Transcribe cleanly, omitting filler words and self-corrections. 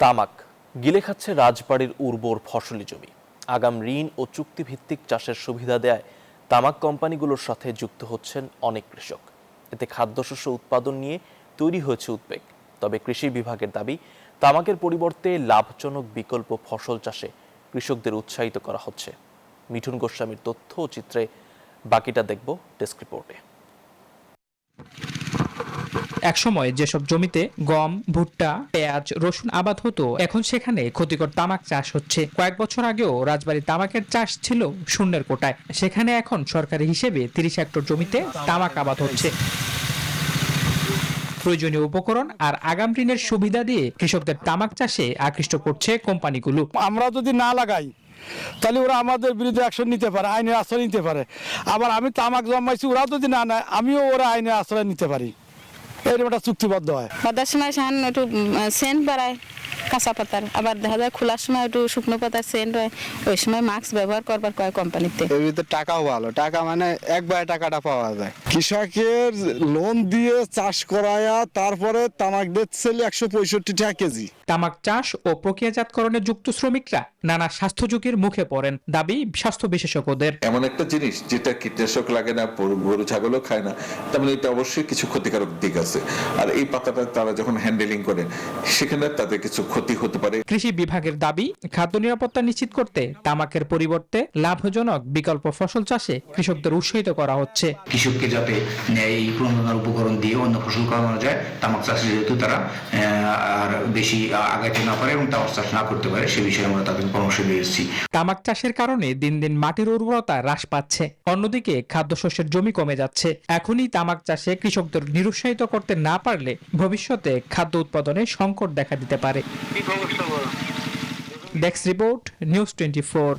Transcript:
তামাক গিলে খাচ্ছে রাজবাড়ির উর্বর ফসলি জমি। আগাম ঋণ ও চুক্তিভিত্তিক চাষের সুবিধা দেয় তামাক কোম্পানিগুলোর সাথে যুক্ত হচ্ছেন অনেক কৃষক। এতে খাদ্যশস্য উৎপাদন নিয়ে তৈরি হয়েছে উদ্বেগ। তবে কৃষি বিভাগের দাবি, তামাকের পরিবর্তে লাভজনক বিকল্প ফসল চাষে কৃষকদের উৎসাহিত করা হচ্ছে। মিঠুন গোস্বামীর তথ্য ও চিত্রে বাকিটা দেখব ডেস্ক রিপোর্টে। একসময় যেসব জমিতে গম, ভুট্টা, পেঁয়াজ, রসুন আবাদ হতো, এখন সেখানে ক্ষতিকর তামাক চাষ হচ্ছে। কয়েক বছর আগেও রাজবাড়ী তামাকের চাষ ছিল শূন্যের কোটায়। সেখানে এখন সরকারি হিসেবে 30 হেক্টর জমিতে তামাক আবাদ হচ্ছে। প্রয়োজনীয় উপকরণ আর আগাম ঋণের সুবিধা দিয়ে কৃষকদের তামাক চাষে আকৃষ্ট করছে কোম্পানিগুলো। আমরা যদি না লাগাই তাহলে ওরা আমাদের বিরুদ্ধে অ্যাকশন নিতে পারে, আইনের আশ্রয় নিতে পারে। আবার আমি তামাক জমাইছি, ওরা যদি না নেয় আমিও ওরা আইনের আশ্রয় নিতে পারি। এরকম একটা চুক্তিবদ্ধ হয়। বাদার সময় সাহান একটু সেন্ট বাড়ায় কাঁচা পাতার, আবার দেখা যায় খোলার সময় একটু শুকনো পাতার সেন্ট হয়। ওই সময় মাস্ক ব্যবহার করবার কয় কোম্পানিতে। এর ভিতরে টাকাও ভালো, টাকা মানে একবারে টাকাটা পাওয়া যায়। কৃষকের লোন দিয়ে চাষ করায়া তারপরে তামাক দিচ্ছে 165 টাকা কেজি। তামাক চাষ ও প্রক্রিয়াজাতকরণে যুক্ত শ্রমিকরা নানা স্বাস্থ্য ঝুঁকির মুখে পড়েন, দাবি স্বাস্থ্য বিশেষজ্ঞদের। এমন একটা জিনিস যেটা কীটনাশক লাগে না, গরু ছাগলও খায় না, তেমন এটা অবশ্যই কিছু ক্ষতিকারক দিক আছে। আর এই পাতাটা তারা যখন হ্যান্ডেলিং করে সেখানে তাদের কিছু ক্ষতি হতে পারে। কৃষি বিভাগের দাবি, খাদ্য নিরাপত্তা নিশ্চিত করতে তামাকের পরিবর্তে লাভজনক বিকল্প ফসল চাষে কৃষকদের উৎসাহিত করা হচ্ছে। কৃষককে যাতে এই প্রণোদনার উপকরণ দিয়ে অন্য ফসল করানো যায়, তামাক চাষে যেহেতু তারা আর বেশি আগাইতে না পারে এবং তামাক চাষ না করতে পারে, সে বিষয়ে আমরা তাদের পরামর্শ দিয়ে এসেছি। তামাক চাষের কারণে দিন দিন মাটির উর্বরতা হ্রাস পাচ্ছে, অন্যদিকে খাদ্যশস্যের জমি কমে যাচ্ছে। এখনই তামাক চাষে কৃষকদের নিরুৎসাহিত করতে না পারলে ভবিষ্যতে খাদ্য উৎপাদনে সংকট দেখা দিতে পারে। Desk report, news 24।